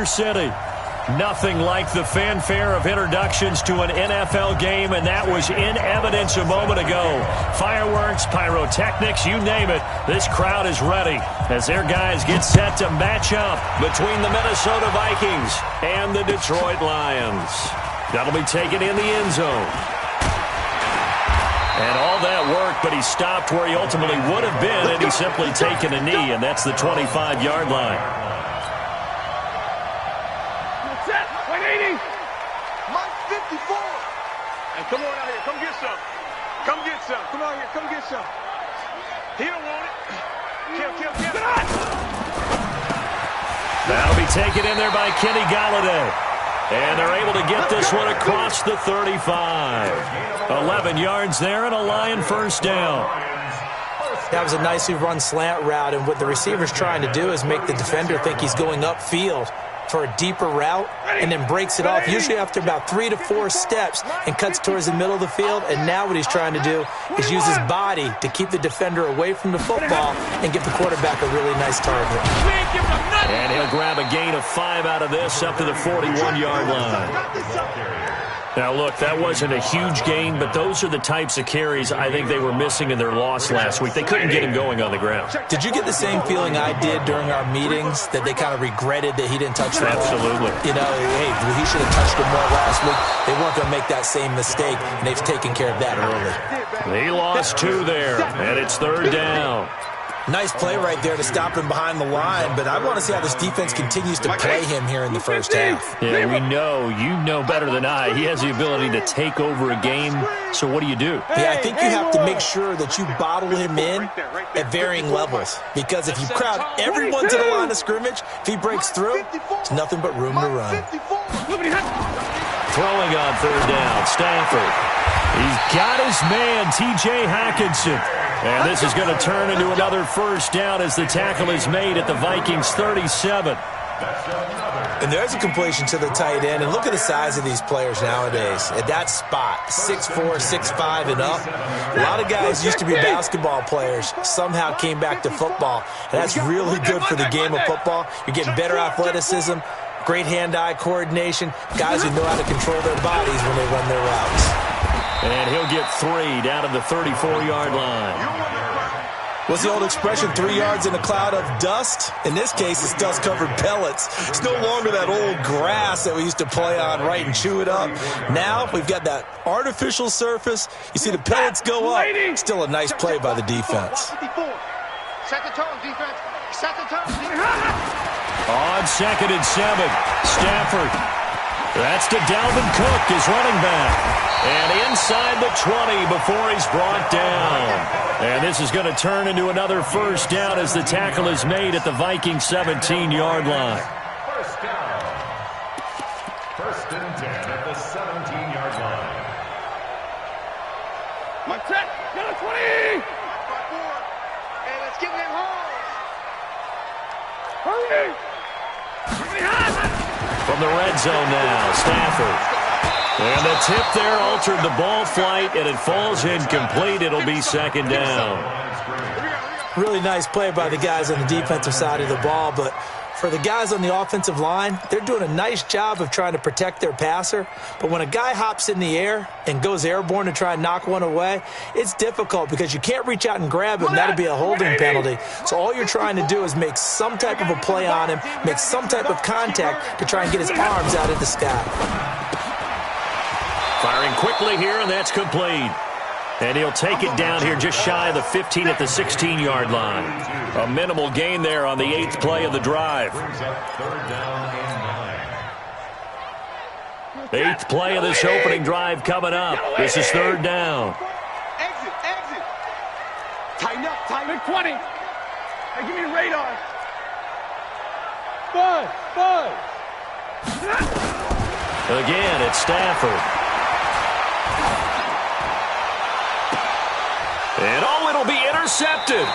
Motor City. Nothing like the fanfare of introductions to an NFL game, and that was in evidence a moment ago. Fireworks, pyrotechnics, you name it. This crowd is ready as their guys get set to match up between the Minnesota Vikings and the Detroit Lions. That'll be taken in the end zone. And all that work, but he stopped where he ultimately would have been, and he's simply taken a knee, and that's the 25-yard line. Come on out here. Come get some. Come get some. Come on here. Come get some. He don't want it. Kill. That'll be taken in there by Kenny Golladay. And they're able to get this one across the 35. 11 yards there and a Lion first down. That was a nicely run slant route, and what the receiver's trying to do is make the defender think he's going upfield for a deeper route and then breaks it off, usually after about 3 to 4 steps, and cuts towards the middle of the field. And now what he's trying to do is use his body to keep the defender away from the football and give the quarterback a really nice target. And he'll grab a gain of 5 out of this up to the 41-yard line. Now, look, that wasn't a huge gain, but those are the types of carries I think they were missing in their loss last week. They couldn't get him going on the ground. Did you get the same feeling I did during our meetings, that they kind of regretted that he didn't touch the ball? Absolutely. You know, hey, he should have touched it more last week. They weren't going to make that same mistake, and they've taken care of that early. He lost 2 there, and it's third down. Nice play right there to stop him behind the line, but I want to see how this defense continues to play him here in the first half. Yeah, we know, you know better than I, he has the ability to take over a game, so what do? Yeah, I think you have to make sure that you bottle him in at varying levels, because if you crowd everyone to the line of scrimmage, if he breaks through, it's nothing but room to run. Throwing on third down, Stafford. He's got his man, T.J. Hockenson. And this is going to turn into another first down as the tackle is made at the Vikings 37. And there's a completion to the tight end. And look at the size of these players nowadays. At that spot, 6'4", 6'5", and up. A lot of guys used to be basketball players, somehow came back to football. And that's really good for the game of football. You're getting better athleticism, great hand-eye coordination, guys who know how to control their bodies when they run their routes. And he'll get 3 down to the 34-yard line. What's the old expression, 3 yards in a cloud of dust? In this case, it's dust-covered pellets. It's no longer that old grass that we used to play on, right, and chew it up. Now we've got that artificial surface. You see the pellets go up. Still a nice play by the defense. Set the tone, defense. Set the tone. On 2nd and 7, Stafford. That's to Dalvin Cook, his running back. And inside the 20 before he's brought down. And this is going to turn into another first down as the tackle is made at the Vikings 17-yard line. First down. 1st and 10 at the 17-yard line. One set. Go 20. Hey, let's get him home. Hurry. From the red zone now, Stafford. And the tip there altered the ball flight, and it falls incomplete. It'll be 2nd down. Really nice play by the guys on the defensive side of the ball, but for the guys on the offensive line, they're doing a nice job of trying to protect their passer. But when a guy hops in the air and goes airborne to try and knock one away, it's difficult because you can't reach out and grab him. That'd be a holding penalty. So all you're trying to do is make some type of a play on him, make some type of contact to try and get his arms out of the sky. Firing quickly here, and that's complete. And he'll take it down here just shy of the 15 at the 16-yard line. A minimal gain there on the 8th play of the drive. 8th play of this opening drive coming up. This is 3rd down. Exit. Tighten up. 20. Hey, give me the radar. Bud. Again, it's Stafford. And it'll be intercepted.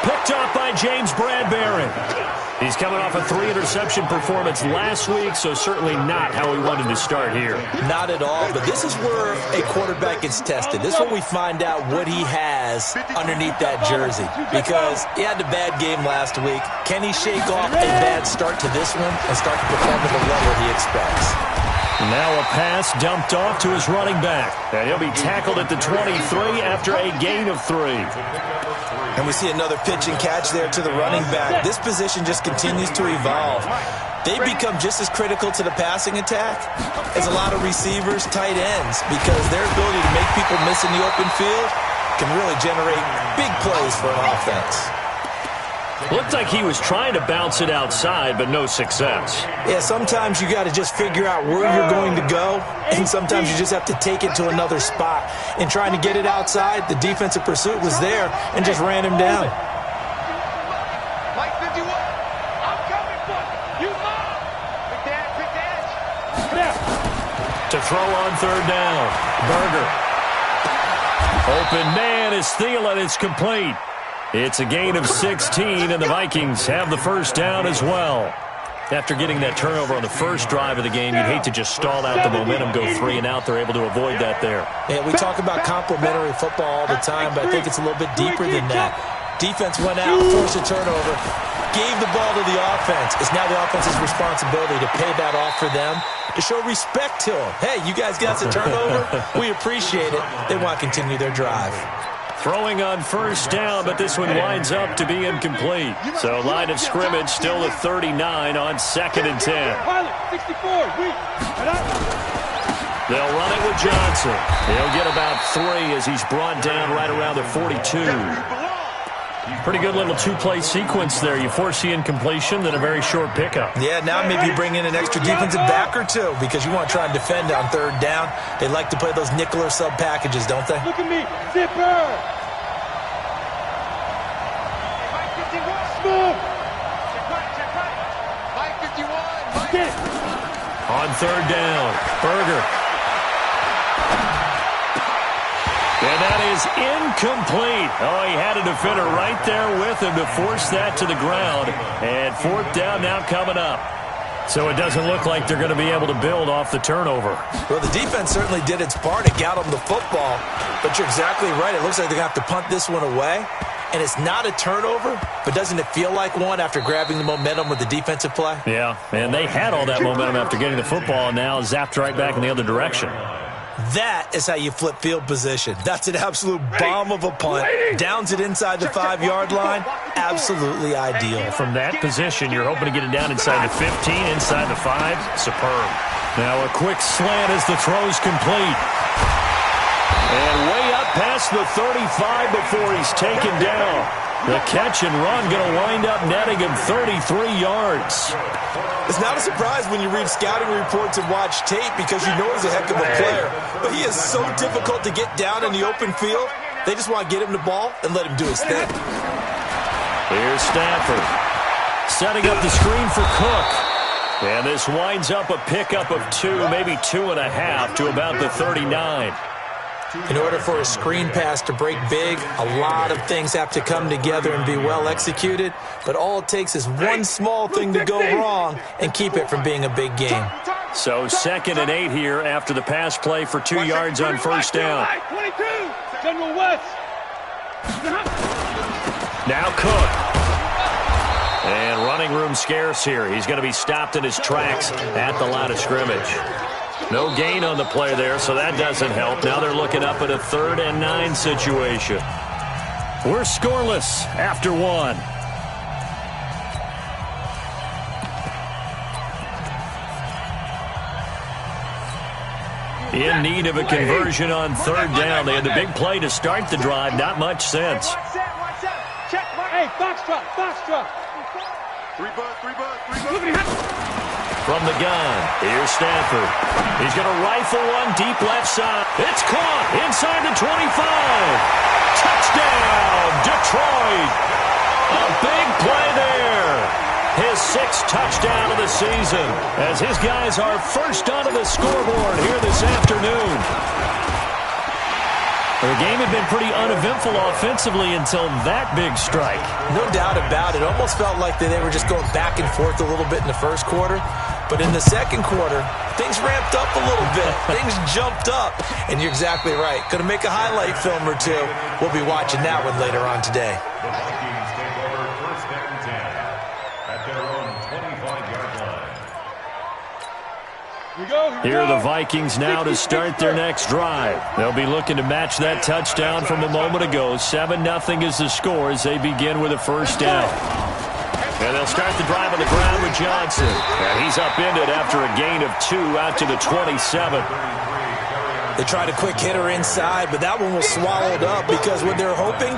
Picked Picked off by James Bradbury. He's coming off a 3-interception performance last week, so certainly not how we wanted to start here. Not at all, but this is where a quarterback gets tested. This is where we find out what he has underneath that jersey, because he had a bad game last week. Can he shake off a bad start to this one and start to perform at the level he expects? Now a pass dumped off to his running back, and he'll be tackled at the 23 after a gain of 3. And we see another pitch and catch there to the running back. This position just continues to evolve. They become just as critical to the passing attack as a lot of receivers, tight ends, because their ability to make people miss in the open field can really generate big plays for an offense. Looked like he was trying to bounce it outside, but no success. Yeah, sometimes you got to just figure out where you're going to go, and sometimes you just have to take it to another spot. In trying to get it outside, the defensive pursuit was there and just ran him down. Mike 51, I'm coming for you. Big dash. To throw on third down, Berger. Open man is Thielen. It's complete. It's a gain of 16, and the Vikings have the first down as well. After getting that turnover on the first drive of the game, you'd hate to just stall out the momentum, go 3 and out. They're able to avoid that there. Yeah, we talk about complementary football all the time, but I think it's a little bit deeper than that. Defense went out, forced a turnover, gave the ball to the offense. It's now the offense's responsibility to pay that off for them, to show respect to them. Hey, you guys got the turnover? We appreciate it. They want to continue their drive. Throwing on first down, but this one winds up to be incomplete. So line of scrimmage still at 39 on 2nd and 10. They'll run it with Johnson. He'll get about 3 as he's brought down right around the 42. Pretty good little 2-play sequence there. You force the incompletion, then a very short pickup. Yeah, now maybe bring in an extra defensive back or 2 because you want to try and defend on third down. They like to play those nickel or sub packages, don't they? Look at me, zipper. Smooth. Mike 51. On third down, Berger. And that is incomplete. Oh, he had a defender right there with him to force that to the ground. And 4th down now coming up. So it doesn't look like they're going to be able to build off the turnover. Well, the defense certainly did its part. It got them the football. But you're exactly right. It looks like they're going to have to punt this one away. And it's not a turnover, but doesn't it feel like one after grabbing the momentum with the defensive play? Yeah, and they had all that momentum after getting the football, and now zapped right back in the other direction. That is how you flip field position. That's an absolute bomb of a punt. Downs it inside the 5-yard line. Absolutely ideal. From that position, you're hoping to get it down inside the 15, inside the 5. Superb. Now a quick slant as the throw's complete. And way up past the 35 before he's taken down. The catch and run going to wind up netting him 33 yards. It's not a surprise when you read scouting reports and watch tape because you know he's a heck of a player. But he is so difficult to get down in the open field. They just want to get him the ball and let him do his thing. Here's Stafford setting up the screen for Cook. And this winds up a pickup of 2, maybe 2.5 to about the 39. In order for a screen pass to break big, a lot of things have to come together and be well executed, but all it takes is one small thing to go wrong and keep it from being a big game. So 2nd and 8 here after the pass play for 2 yards on first down. 22, General West. Now Cook. And running room scarce here. He's going to be stopped in his tracks at the line of scrimmage. No gain on the play there, so that doesn't help. Now they're looking up at a 3rd and 9 situation. We're scoreless after 1. In need of a conversion on 3rd down. They had the big play to start the drive. Not much sense. Hey, box drop. 3 bud. From the gun, here's Stafford. He's going to rifle one deep left side. It's caught inside the 25. Touchdown, Detroit. A big play there. His 6th touchdown of the season as his guys are first onto the scoreboard here this afternoon. Well, the game had been pretty uneventful offensively until that big strike. No doubt about it. Almost felt like they were just going back and forth a little bit in the first quarter. But in the second quarter, things ramped up a little bit. Things jumped up. And you're exactly right. Going to make a highlight film or two. We'll be watching that one later on today. The Vikings take over first and 10 at their own 25-yard line. Here are the Vikings now to start their next drive. They'll be looking to match that touchdown from a moment ago. 7-0 is the score as they begin with a first down. And they'll start the drive on the ground with Johnson. And he's upended after a gain of 2 out to the 27. They tried a quick hitter inside, but that one was swallowed up because what they're hoping,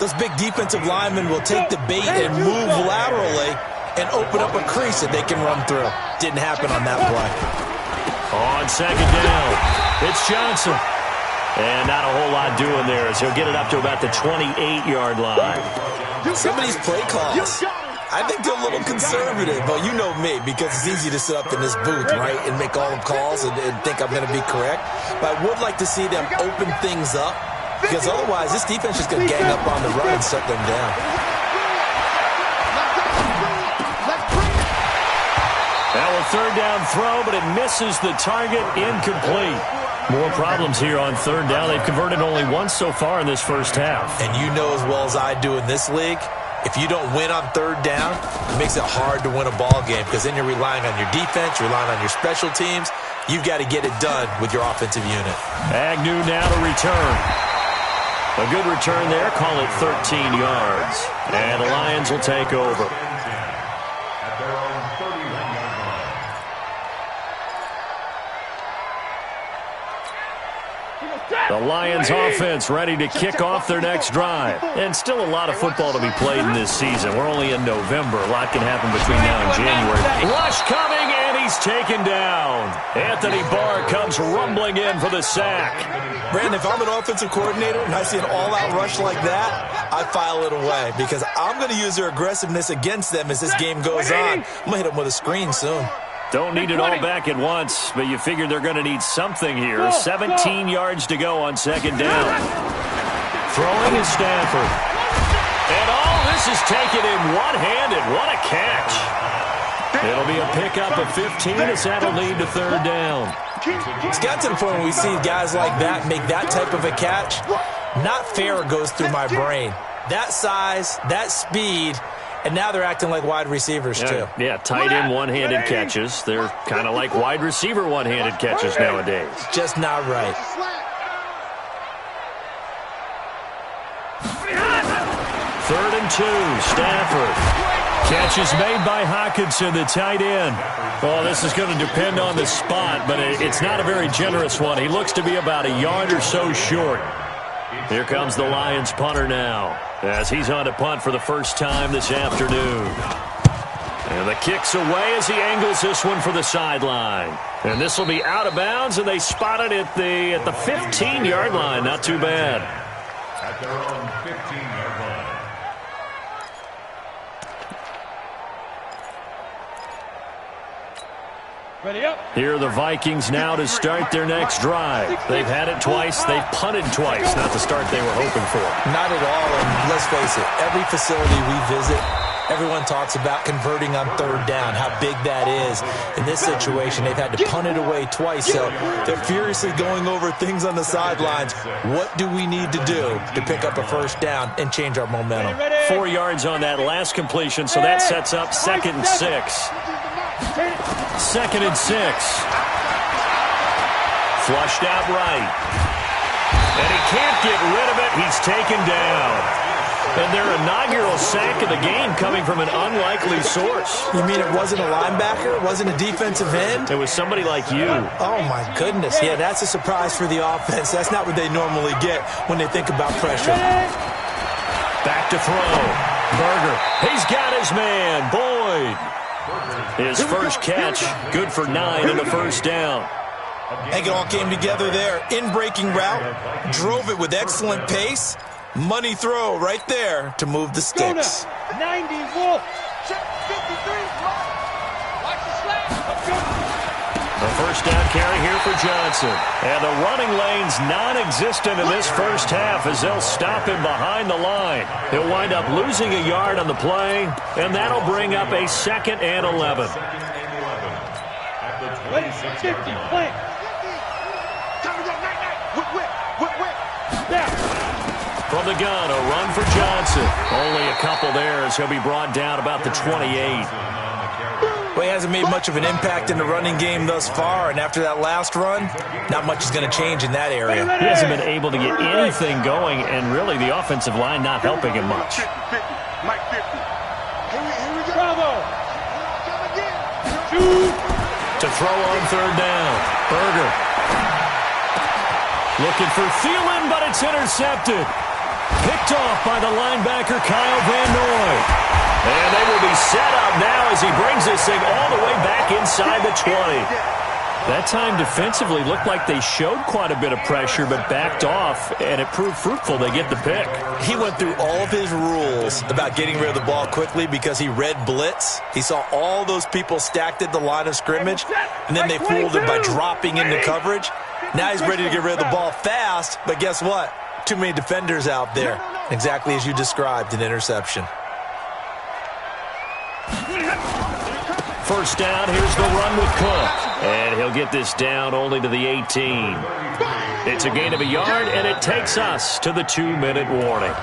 those big defensive linemen will take the bait and move laterally and open up a crease that they can run through. Didn't happen on that play. On second down, it's Johnson. And not a whole lot doing there as he'll get it up to about the 28-yard line. Some of these play calls, I think they're a little conservative. But you know me, because it's easy to sit up in this booth, right, and make all the calls and think I'm going to be correct. But I would like to see them open things up, because otherwise this defense is going to gang up on the run and shut them down. Now a third down throw, but it misses the target, incomplete. More problems here on third down. They've converted only once so far in this first half. And you know as well as I do in this league, if you don't win on third down, it makes it hard to win a ball game because then you're relying on your defense, you're relying on your special teams. You've got to get it done with your offensive unit. Agnew now to return. A good return there, call it 13 yards. And the Lions will take over. The Lions offense ready to kick off their next drive. And still a lot of football to be played in this season. We're only in November. A lot can happen between now and January. Rush coming, and he's taken down. Anthony Barr comes rumbling in for the sack. Brandon, if I'm an offensive coordinator and I see an all-out rush like that, I file it away because I'm going to use their aggressiveness against them as this game goes on. I'm going to hit them with a screen soon. Don't need it all back at once, but you figure they're going to need something here. 17 yards to go on second down. Throwing is Stafford. And all this is taken in one-handed. What a catch. It'll be a pickup of 15 as that'll lead to third down. It's got to the point when we see guys like that make that type of a catch. Not fair goes through my brain. That size, that speed, and now they're acting like wide receivers, too. Yeah, tight end one-handed catches. They're kind of like wide receiver one-handed catches nowadays. Just not right. Third and 2, Stafford. Catch is made by Hockenson, the tight end. Well, this is going to depend on the spot, but it's not a very generous one. He looks to be about a yard or so short. Here comes the Lions punter now, as he's on to punt for the first time this afternoon. And the kick's away as he angles this one for the sideline. And this will be out of bounds, and they spot it at the 15-yard line. Not too bad. At their own 15-yard line. Here are the Vikings now to start their next drive. They've had it twice. They've punted twice. Not the start they were hoping for. Not at all, and let's face it, every facility we visit, everyone talks about converting on third down, how big that is. In this situation, they've had to punt it away twice, so they're furiously going over things on the sidelines. What do we need to do to pick up a first down and change our momentum? 4 yards on that last completion, so that sets up 2nd and 6. 2nd and 6. Flushed out right. And he can't get rid of it. He's taken down. And their inaugural sack of the game coming from an unlikely source. You mean it wasn't a linebacker? It wasn't a defensive end? It was somebody like you. Oh, my goodness. Yeah, that's a surprise for the offense. That's not what they normally get when they think about pressure. Back to throw. Berger. He's got his man. Boyd. His first catch, good for 9 in the first down. I think it all came together there. In-breaking route, drove it with excellent pace. Money throw right there to move the sticks. 90 Wolf. Check 53. Watch the slap. A first down carry here for Johnson. And the running lane's non-existent in this first half as they'll stop him behind the line. He'll wind up losing a yard on the play, and that'll bring up a 2nd and 11. From the gun, a run for Johnson. Only a couple there as he'll be brought down about the 28. Well, he hasn't made much of an impact in the running game thus far, and after that last run, not much is going to change in that area. He hasn't been able to get anything going, and really the offensive line not helping him much. Mike 50. Bravo. To throw on 3rd down. Berger. Looking for Thielen, but it's intercepted. Picked off by the linebacker Kyle Van Noy. And they will be set up now as he brings this thing all the way back inside the 20. That time defensively looked like they showed quite a bit of pressure but backed off, and it proved fruitful. They get the pick. He went through all of his rules about getting rid of the ball quickly because he read blitz. He saw all those people stacked at the line of scrimmage, and then they fooled him by dropping into coverage. Now he's ready to get rid of the ball fast, but guess what? Too many defenders out there. Exactly as you described, an interception. First down, here's the run with Cook. And he'll get this down only to the 18. It's a gain of a yard, and it takes us to the 2-minute warning.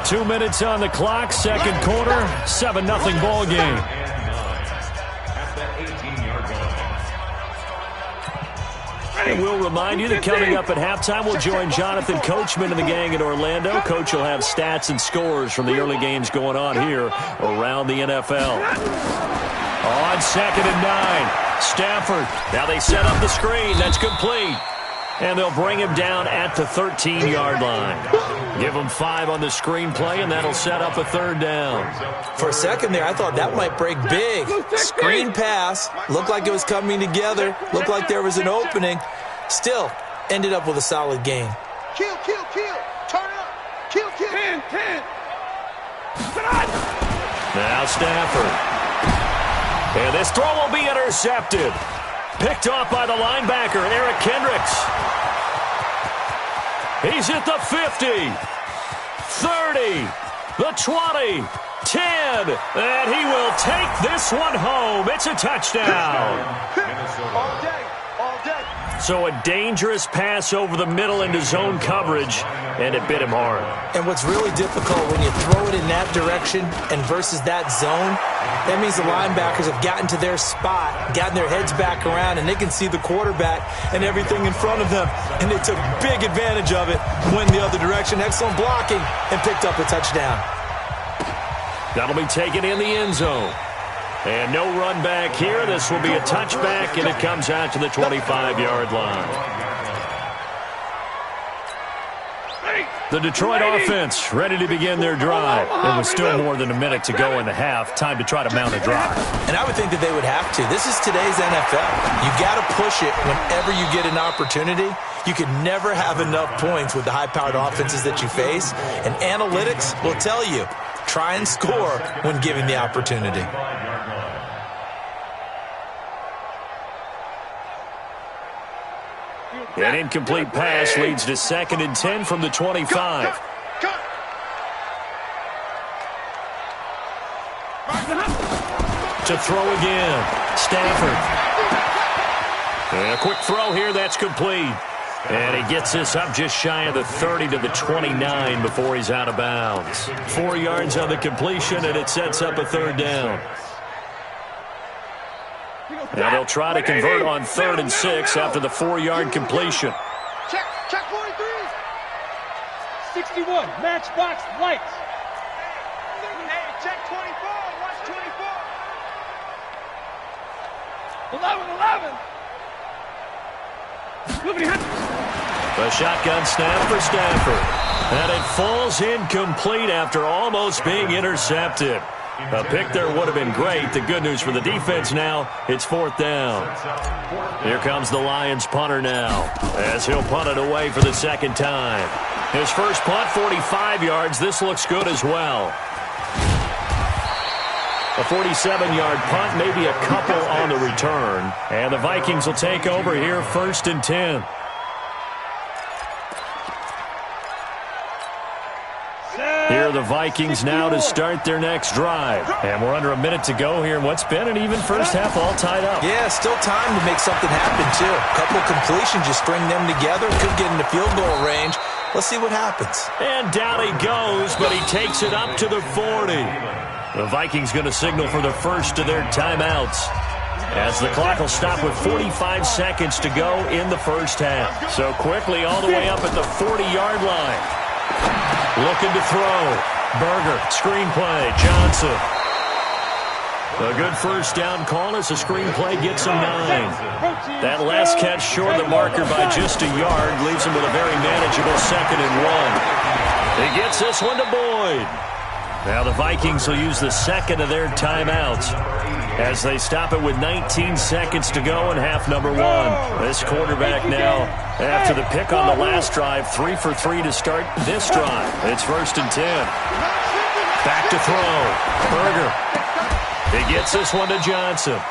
2 minutes on the clock, second quarter, 7-0 ball game. And we'll remind you that coming up at halftime, we'll join Jonathan Coachman and the gang in Orlando. Coach will have stats and scores from the early games going on here around the NFL. On 2nd and 9, Stafford. Now they set up the screen. That's complete. And they'll bring him down at the 13-yard line. Give him 5 on the screenplay, and that'll set up a 3rd down. For a second there, I thought that might break big. Screen pass. Looked like it was coming together. Looked like there was an opening. Still, ended up with a solid game. Kill. Turn up. Kill. 10. Now Stafford. And this throw will be intercepted. Picked off by the linebacker, Eric Kendricks. He's at the 50, 30, the 20, 10, and he will take this one home. It's a touchdown. All day. So a dangerous pass over the middle into zone coverage, and it bit him hard. And what's really difficult when you throw it in that direction and versus that zone, that means the linebackers have gotten to their spot, gotten their heads back around, and they can see the quarterback and everything in front of them. And they took big advantage of it, went the other direction, excellent blocking, and picked up a touchdown. That'll be taken in the end zone. And no run back here. This will be a touchback, and it comes out to the 25-yard line. The Detroit offense ready to begin their drive. It was still more than a minute to go in the half. Time to try to mount a drive. And I would think that they would have to. This is today's NFL. You got to push it whenever you get an opportunity. You can never have enough points with the high-powered offenses that you face. And analytics will tell you, try and score when given the opportunity. An incomplete pass leads to 2nd and 10 from the 25. To throw again, Stafford. And a quick throw here, that's complete. And he gets this up just shy of the 30 to the 29 before he's out of bounds. 4 yards on the completion, and it sets up a 3rd down. Now they'll try to convert on 3rd and 6 after the 4-yard completion. Check 43. 61, matchbox lights. Hey, check 24. Watch 24. 11. The shotgun snap for Stafford. And it falls incomplete after almost being intercepted. A pick there would have been great. The good news for the defense now, it's 4th down. Here comes the Lions punter now, as he'll punt it away for the 2nd time. His first punt, 45 yards. This looks good as well. A 47-yard punt, maybe a couple on the return. And the Vikings will take over here, 1st and 10. Here are the Vikings now to start their next drive. And we're under a minute to go here in what's been an even first half, all tied up. Yeah, still time to make something happen, too. A couple completions, you string them together, could get into field goal range. Let's see what happens. And down he goes, but he takes it up to the 40. The Vikings going to signal for the first of their timeouts, as the clock will stop with 45 seconds to go in the first half. So quickly all the way up at the 40-yard line. Looking to throw. Berger, screenplay, Johnson. A good first down call as the screenplay gets him 9. That last catch short of the marker by just a yard leaves him with a very manageable 2nd and 1. He gets this one to Boyd. Now the Vikings will use the second of their timeouts as they stop it with 19 seconds to go in half number 1. This quarterback now, after the pick on the last drive, 3 for 3 to start this drive. It's 1st and 10. Back to throw. Berger. He gets this one to Johnson.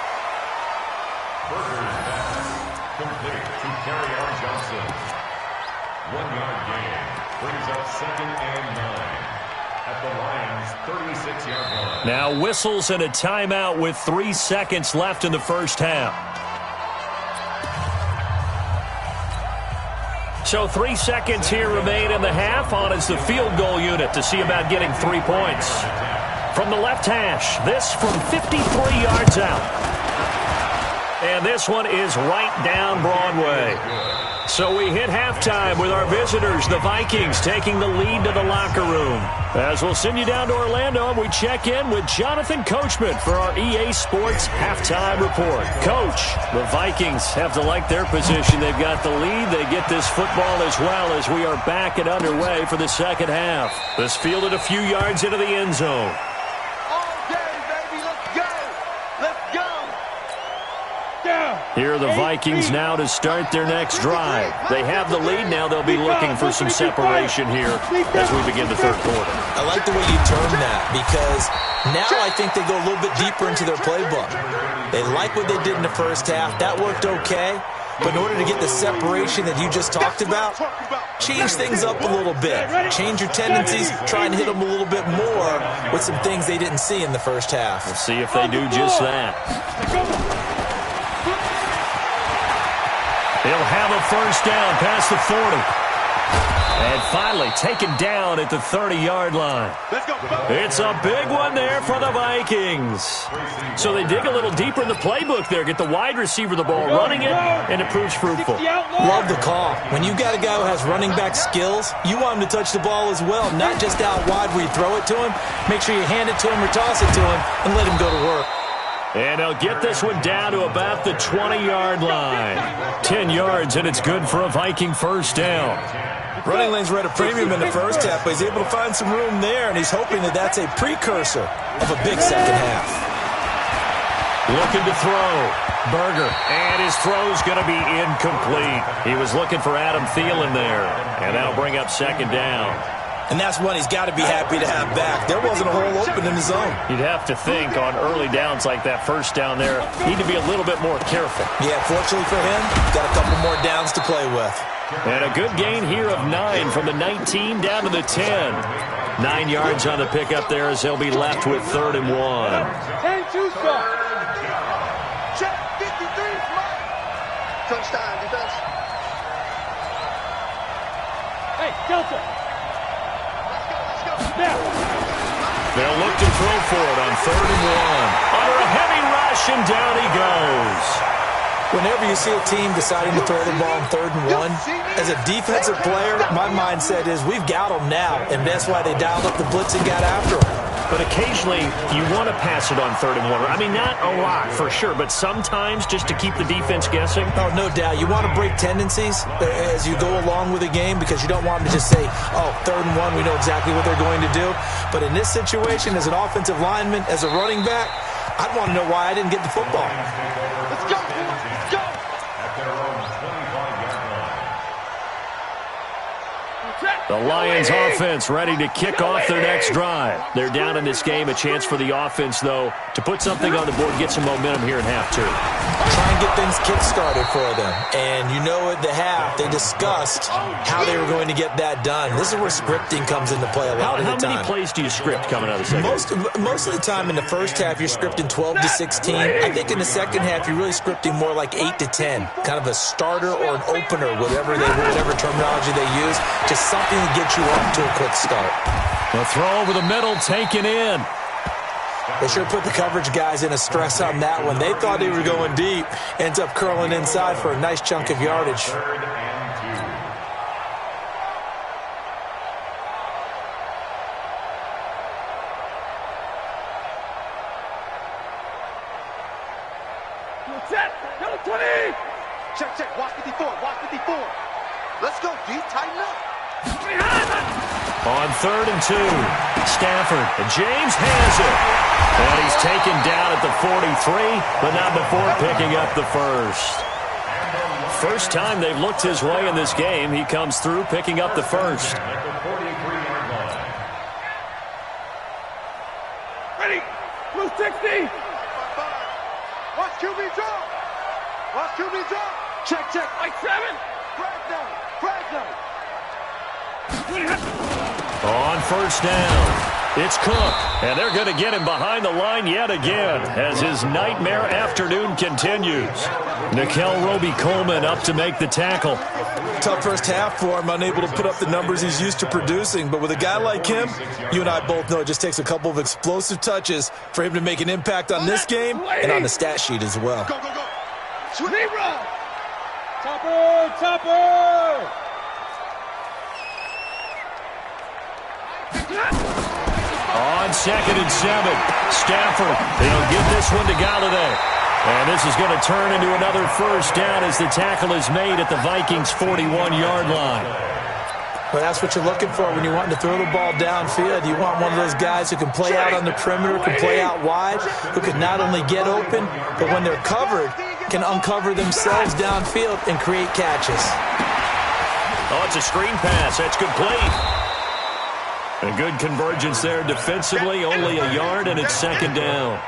Berger's pass complete to carry on Johnson. 1-yard gain brings up 2nd and 9 at the Lions' 36-yard line. Now whistles and a timeout with 3 seconds left in the first half. So 3 seconds here remain in the half. On is the field goal unit to see about getting 3 points. From the left hash, this from 53 yards out. And this one is right down Broadway. So we hit halftime with our visitors, the Vikings, taking the lead to the locker room. As we'll send you down to Orlando, we check in with Jonathan Coachman for our EA Sports Halftime Report. Coach, the Vikings have to like their position. They've got the lead. They get this football as well as we are back and underway for the second half. This fielded a few yards into the end zone. Here are the Vikings now to start their next drive. They have the lead now. They'll be looking for some separation here as we begin the third quarter. I like the way you term that, because now I think they go a little bit deeper into their playbook. They like what they did in the first half. That worked okay. But in order to get the separation that you just talked about, change things up a little bit. Change your tendencies, try and hit them a little bit more with some things they didn't see in the first half. We'll see if they do just that. He'll have a first down past the 40. And finally taken down at the 30-yard line. It's a big one there for the Vikings. So they dig a little deeper in the playbook there, get the wide receiver the ball, running it, and it proves fruitful. Love the call. When you got a guy who has running back skills, you want him to touch the ball as well, not just out wide where you throw it to him. Make sure you hand it to him or toss it to him and let him go to work. And they'll get this one down to about the 20-yard line. 10 yards, and it's good for a Viking first down. Running lanes were at a premium in the first half, but he's able to find some room there, and he's hoping that that's a precursor of a big second half. Looking to throw. Berger. And his throw's going to be incomplete. He was looking for Adam Thielen there, and that'll bring up second down. And that's one he's got to be happy to have back. There wasn't a hole open in the zone. You'd have to think on early downs like that first down there, need to be a little bit more careful. Yeah, fortunately for him, got a couple more downs to play with. And a good gain here of 9 from the 19 down to the 10. 9 yards on the pickup there as they'll be left with 3rd and 1. 10-2 start. Check 53. Touchdown defense. Hey, Delta. They'll look to throw for it on 3rd and 1. Under a heavy rush, and down he goes. Whenever you see a team deciding to throw the ball on 3rd and 1, as a defensive player, my mindset is we've got them now, and that's why they dialed up the blitz and got after them. But occasionally, you want to pass it on 3rd and 1. I mean, not a lot, for sure, but sometimes just to keep the defense guessing. Oh, no doubt. You want to break tendencies as you go along with the game because you don't want them to just say, oh, 3rd and 1, we know exactly what they're going to do. But in this situation, as an offensive lineman, as a running back, I'd want to know why I didn't get the football. Let's go. Let's go. At their own 25-yard line. Check. The Lions offense ready to kick off their next drive. They're down in this game. A chance for the offense, though, to put something on the board, get some momentum here in half two. Try and get things kick-started for them. And you know at the half, they discussed how they were going to get that done. This is where scripting comes into play a lot of the time. How many plays do you script coming out of the second? Most of the time in the first half, you're scripting 12 to 16. I think in the second half, you're really scripting more like 8 to 10. Kind of a starter or an opener, whatever terminology they use. Just something to get you off to a quick start. The throw over the middle, taken in. They sure put the coverage guys in a stress on that one. They thought they were going deep. Ends up curling inside for a nice chunk of yardage. Set. Go 20. Check. Watch 54. Watch 54. Let's go, D. Tighten up. On 3rd and 2, Stafford. James has it. And he's taken down at the 43, but not before picking up the first. First time they've looked his way in this game. He comes through picking up the first. Ready. Blue 60. Watch QB drop. Watch QB drop. Check. Like 7. Frag down. On first down, it's Cook, and they're going to get him behind the line yet again as his nightmare afternoon continues. Nickel Roby-Coleman up to make the tackle. Tough first half for him, unable to put up the numbers he's used to producing. But with a guy like him, you and I both know it just takes a couple of explosive touches for him to make an impact on this game and on the stat sheet as well. Go. Zero. Topper. On 2nd and 7, Stafford. They'll give this one to Galladay. And this is going to turn into another first down as the tackle is made at the Vikings' 41-yard line. Well, that's what you're looking for when you're wanting to throw the ball downfield. You want one of those guys who can play out on the perimeter, can play out wide, who can not only get open, but when they're covered, can uncover themselves downfield and create catches. Oh, it's a screen pass. That's complete. A good convergence there defensively, only a yard, and it's 2nd down.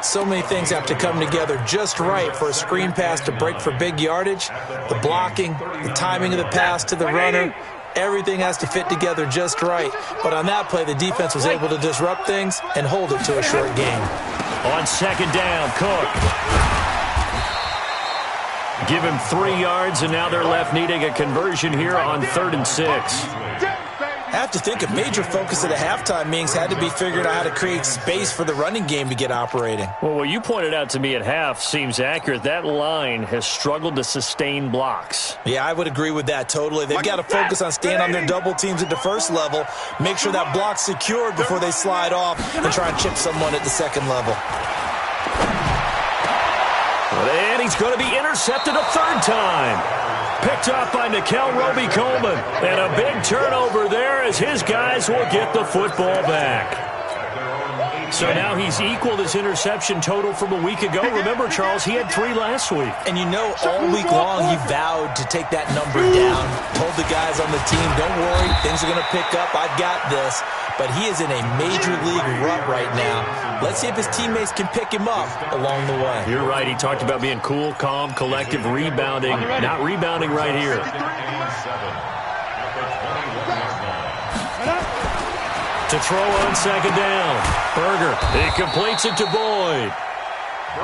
So many things have to come together just right for a screen pass to break for big yardage. The blocking, the timing of the pass to the runner, everything has to fit together just right. But on that play, the defense was able to disrupt things and hold it to a short game. On 2nd down, Cook. Give him 3 yards, and now they're left needing a conversion here on 3rd and 6. I have to think a major focus of the halftime meetings had to be figuring out how to create space for the running game to get operating. Well, what you pointed out to me at half seems accurate. That line has struggled to sustain blocks. Yeah, I would agree with that totally. They've got to focus on staying on their double teams at the first level, make sure that block's secured before they slide off and try and chip someone at the second level. And he's going to be intercepted a 3rd time. Picked off by Nickel Roby-Coleman. And a big turnover there as his guys will get the football back. So now he's equaled his interception total from a week ago. Remember, Charles, he had 3 last week. And you know, all week long he vowed to take that number down. Told the guys on the team, don't worry, things are going to pick up. I've got this. But he is in a major league rut right now. Let's see if his teammates can pick him up along the way. You're right. He talked about being cool, calm, collective, rebounding. Not rebounding right here. To throw on 2nd down. Berger, he completes it to Boyd.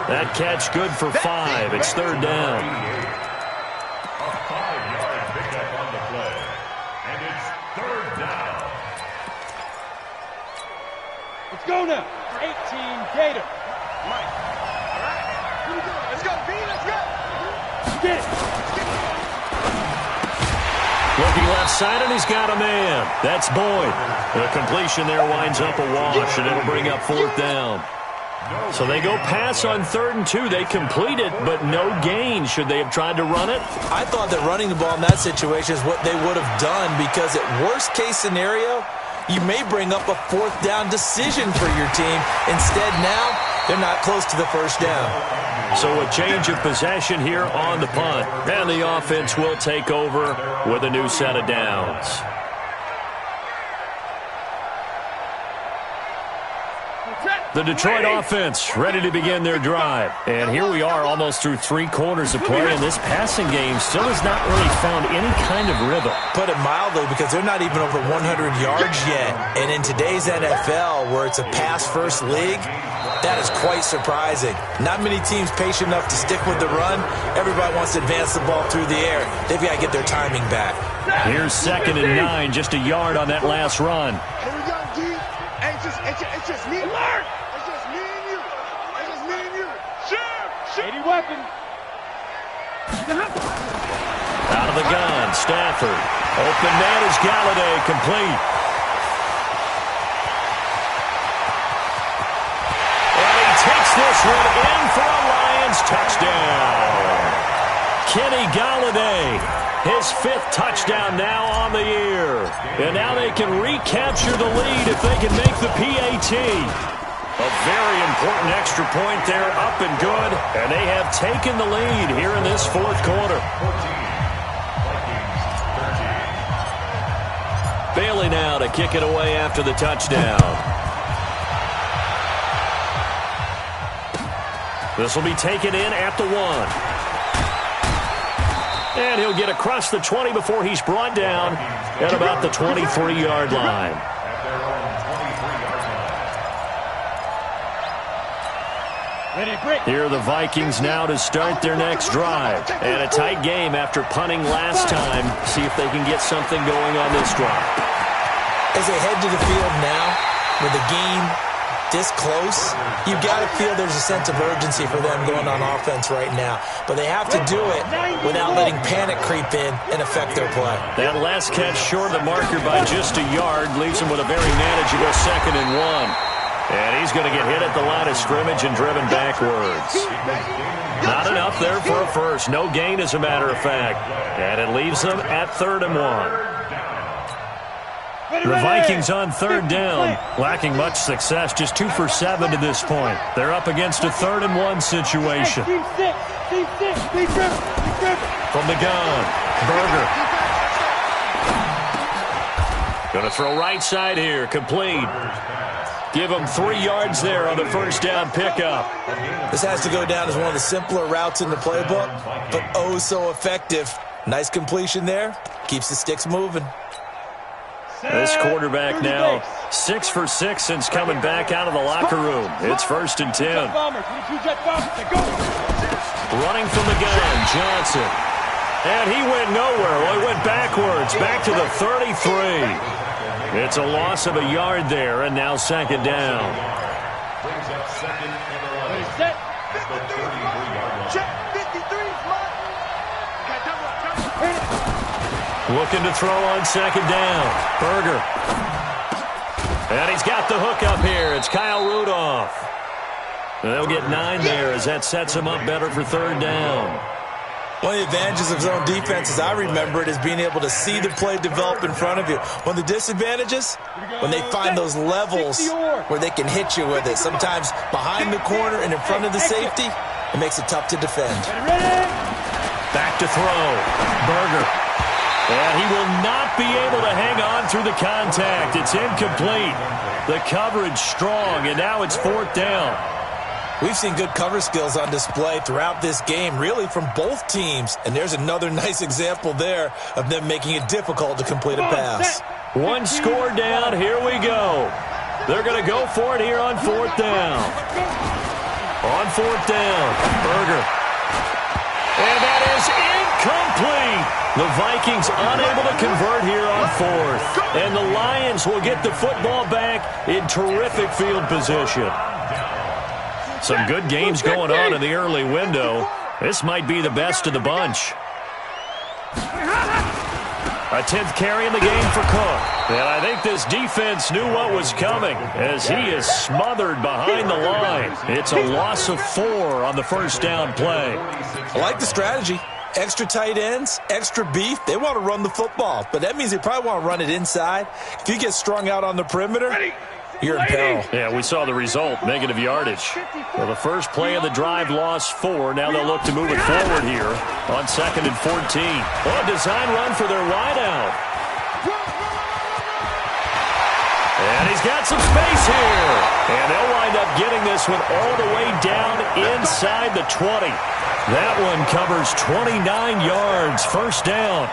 That catch good for 5. It's 3rd down. A 5-yard pickup on the play. And it's 3rd down. Let's go now. 18 Gator. Mike. All right. Here we go. Let's go, B. Let's go. Get it. Looking left side, and he's got a man. That's Boyd. The completion there winds up a wash, and it'll bring up 4th down. So they go pass on 3rd and 2. They complete it, but no gain. Should they have tried to run it? I thought that running the ball in that situation is what they would have done because at worst case scenario, you may bring up a 4th down decision for your team. Instead now, they're not close to the first down. So a change of possession here on the punt. And the offense will take over with a new set of downs. The Detroit offense ready to begin their drive. And here we are almost through 3 quarters of play, and this passing game still has not really found any kind of rhythm. Put it mildly, because they're not even over 100 yards yet. And in today's NFL, where it's a pass-first league, that is quite surprising. Not many teams patient enough to stick with the run. Everybody wants to advance the ball through the air. They've got to get their timing back. Here's 2nd and 9, just a yard on that last run. Here we go, D. It's just me. Alert! It's just me and you. It's just me and you. Shoot! 80 weapon. Out of the gun, Stafford. Open man is Galladay, complete. And he takes this one in for a Lions touchdown. Kenny Galladay, his 5th touchdown now on the year. And now they can recapture the lead if they can make the PAT. A very important extra point there, up and good. And they have taken the lead here in this 4th quarter. 14, Bailey now to kick it away after the touchdown. This will be taken in at the 1. And he'll get across the 20 before he's brought down at about the 23-yard line. Here are the Vikings now to start their next drive. And a tight game after punting last time. See if they can get something going on this drive. As they head to the field now, with the game this close, you've got to feel there's a sense of urgency for them going on offense right now. But they have to do it without letting panic creep in and affect their play. That last catch short of the marker by just a yard leaves them with a very manageable 2nd and 1. And he's going to get hit at the line of scrimmage and driven backwards. Not enough there for a first. No gain, as a matter of fact. And it leaves them at 3rd and 1. The Vikings on 3rd down, lacking much success, just 2 for 7 to this point. They're up against a 3rd and 1 situation. From the gun, Berger. Going to throw right side here, complete. Give him 3 yards there on the first down pickup. This has to go down as one of the simpler routes in the playbook, but oh so effective. Nice completion there. Keeps the sticks moving. This quarterback now 6 for 6 since coming back out of the locker room. It's 1st and 10. Running from the gun, Johnson. And he went nowhere. Well, he went backwards, back to the 33. It's a loss of a yard there, and now 2nd down. Brings up 2nd and 11. Set. At the 33-yard line. Check 53, smart. Looking to throw on 2nd down. Berger. And he's got the hook up here. It's Kyle Rudolph. They'll get 9 there as that sets him up better for 3rd down. One of the advantages of zone defense, as I remember it, is being able to see the play develop in front of you. One of the disadvantages, when they find those levels where they can hit you with it. Sometimes behind the corner and in front of the safety, it makes it tough to defend. Back to throw. Berger. And he will not be able to hang on through the contact. It's incomplete. The coverage strong, and now it's 4th down. We've seen good cover skills on display throughout this game, really from both teams. And there's another nice example there of them making it difficult to complete a pass. 1 score down. Here we go. They're going to go for it here on 4th down. On 4th down, Berger. And that is incomplete. The Vikings unable to convert here on 4th. And the Lions will get the football back in terrific field position. Some good games going on in the early window. This might be the best of the bunch. A 10th carry in the game for Cook. And I think this defense knew what was coming as he is smothered behind the line. It's a loss of 4 on the first down play. I like the strategy. Extra tight ends, extra beef. They want to run the football, but that means they probably want to run it inside. If you get strung out on the perimeter, you're in peril. Yeah, we saw the result, negative yardage. Well, the first play of the drive lost 4. Now they'll look to move it forward here on 2nd and 14. Oh, a design run for their wideout. And And he's got some space here. And they'll wind up getting this one all the way down inside the 20. That one covers 29 yards, first down.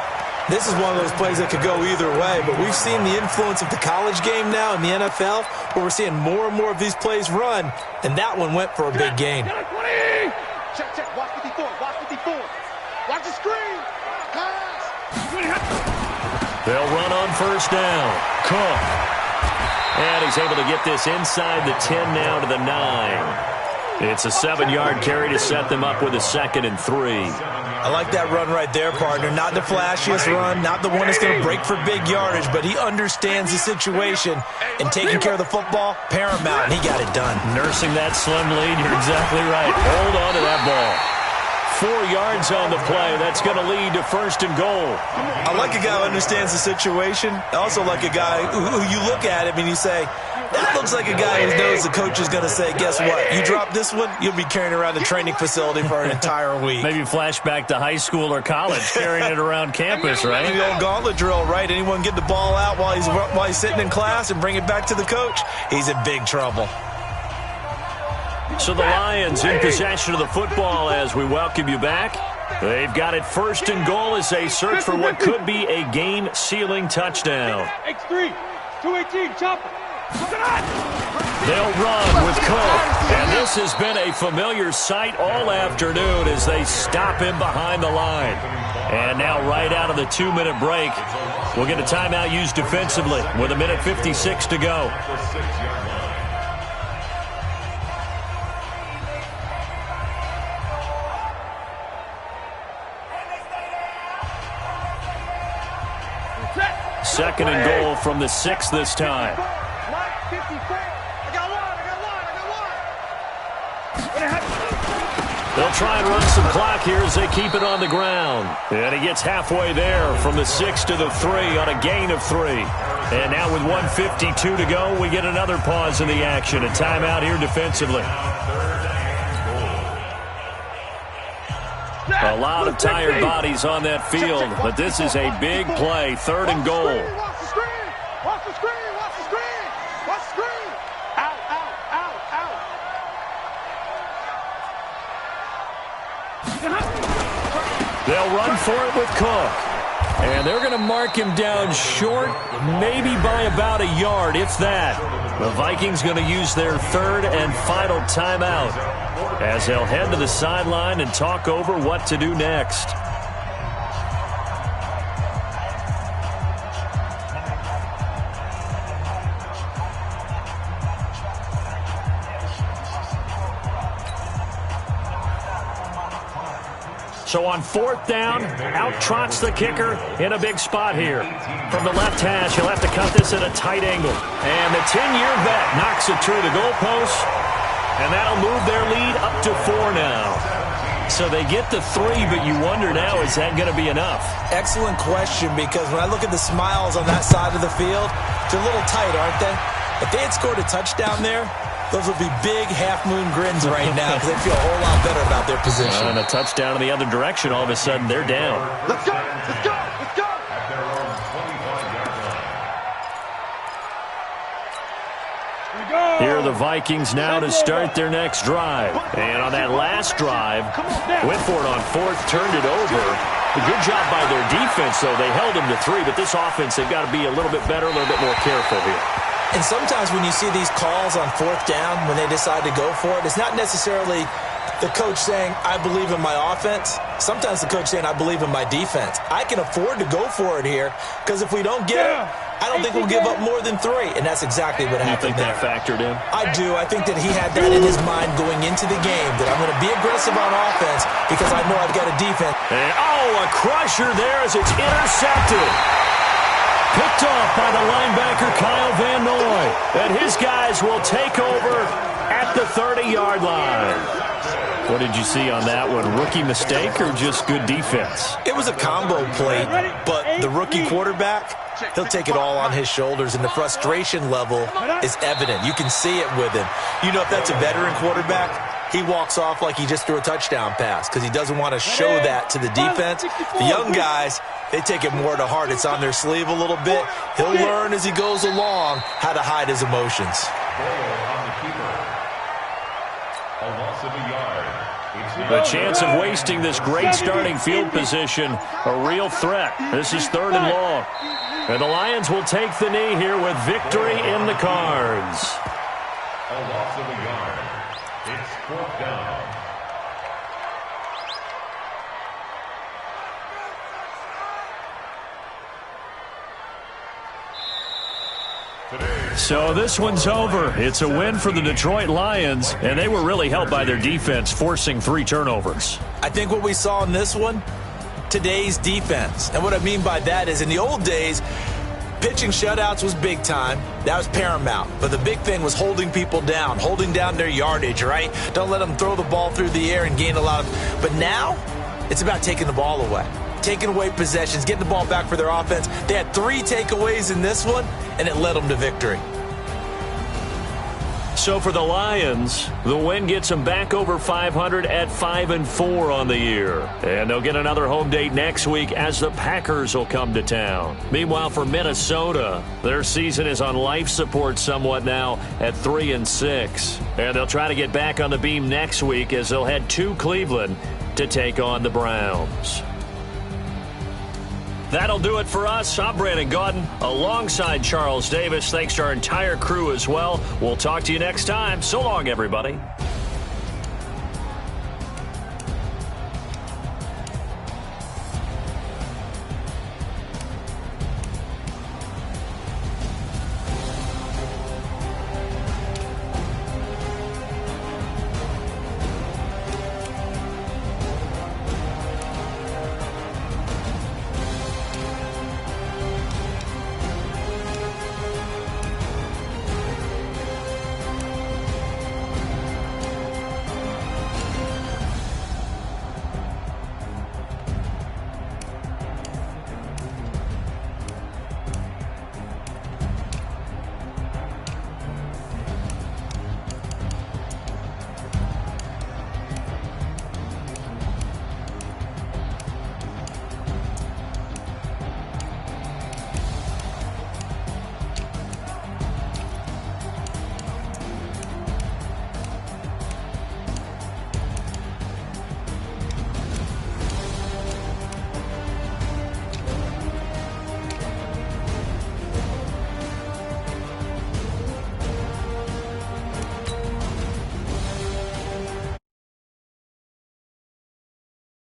This is one of those plays that could go either way, but we've seen the influence of the college game now in the NFL, where we're seeing more and more of these plays run, and that one went for a big gain. Check, check. Watch 54. Watch 54. Watch the screen. Pass. They'll run on first down. Cook. And he's able to get this inside the 10 now to the 9. It's a 7-yard carry to set them up with a 2nd and 3. I like that run right there, partner. Not the flashiest run, not the one that's going to break for big yardage, but he understands the situation, and taking care of the football, paramount, and he got it done. Nursing that slim lead, you're exactly right. Hold on to that ball. 4 yards on the play. That's going to lead to 1st and goal. I like a guy who understands the situation. I also like a guy who you look at him and you say, that looks like a guy who knows the coach is going to say, guess what? You drop this one, you'll be carrying around the training facility for an entire week. Maybe flashback to high school or college, carrying it around campus, right? The old gauntlet drill, right? Anyone get the ball out while he's sitting in class and bring it back to the coach? He's in big trouble. So the Lions in possession of the football as we welcome you back. They've got it 1st and goal as they search for what could be a game-sealing touchdown. X3, 218, chopper. They'll run with Cook. And this has been a familiar sight all afternoon as they stop him behind the line. And now right out of the 2-minute break, we'll get a timeout used defensively with 1:56 to go. Second and goal from the 6 this time. They'll try and run some clock here as they keep it on the ground. And he gets halfway there from the 6 to the 3 on a gain of 3. And now with 1:52 to go, we get another pause in the action. A timeout here defensively. A lot of tired bodies on that field, but this is a big play. 3rd and goal. Watch the screen. Watch the screen. Watch the screen. Watch the screen. Out, out, out, out. They'll run for it with Cook. And they're going to mark him down short, maybe by about a yard, if that. The Vikings going to use their 3rd and final timeout as they'll head to the sideline and talk over what to do next. So on 4th down, out trots the kicker in a big spot here. From the left hash, he'll have to cut this at a tight angle. And the 10-year vet knocks it through the goalpost. And that'll move their lead up to 4 now. So they get the 3, but you wonder now, is that going to be enough? Excellent question, because when I look at the smiles on that side of the field, they're a little tight, aren't they? If they had scored a touchdown there, those would be big half-moon grins right now because they feel a whole lot better about their position. And a touchdown in the other direction, all of a sudden they're down. Let's go. Let's go. Let's go. Here are the Vikings now to start their next drive. And on that last drive, went for it on 4th, turned it over. A good job by their defense, though. They held them to 3, but this offense, they've got to be a little bit better, a little bit more careful here. And sometimes when you see these calls on 4th down, when they decide to go for it, it's not necessarily the coach saying, I believe in my offense. Sometimes the coach saying, I believe in my defense. I can afford to go for it here because if we don't get it, I don't think we'll give up more than 3. And that's exactly what happened there. You think that factored in? I do. I think that he had that in his mind going into the game, that I'm going to be aggressive on offense because I know I've got a defense. And, a crusher there as it's intercepted. Picked off by the linebacker, Kyle Van Noy. And his guys will take over at the 30-yard line. What did you see on that one? Rookie mistake or just good defense? It was a combo play, but the rookie quarterback, he'll take it all on his shoulders, and the frustration level is evident. You can see it with him. You know, if that's a veteran quarterback, he walks off like he just threw a touchdown pass because he doesn't want to show that to the defense. The young guys, they take it more to heart. It's on their sleeve a little bit. He'll learn as he goes along how to hide his emotions. The chance of wasting this great starting field position, a real threat. This is 3rd and long. And the Lions will take the knee here with victory in the cards. A loss of a yard. It's 4th down. So this one's over. It's a win for the Detroit Lions, and they were really helped by their defense, forcing 3 turnovers. I think what we saw in this one, today's defense. And what I mean by that is in the old days, pitching shutouts was big time. That was paramount. But the big thing was holding people down, holding down their yardage, right? Don't let them throw the ball through the air and gain a lot of... But now, it's about taking the ball away. Taking away possessions, getting the ball back for their offense. They had 3 takeaways in this one, and it led them to victory. So for the Lions, the win gets them back over 500 at 5-4 on the year. And they'll get another home date next week as the Packers will come to town. Meanwhile, for Minnesota, their season is on life support somewhat now at 3-6. And they'll try to get back on the beam next week as they'll head to Cleveland to take on the Browns. That'll do it for us. I'm Brandon Gaudin alongside Charles Davis. Thanks to our entire crew as well. We'll talk to you next time. So long, everybody.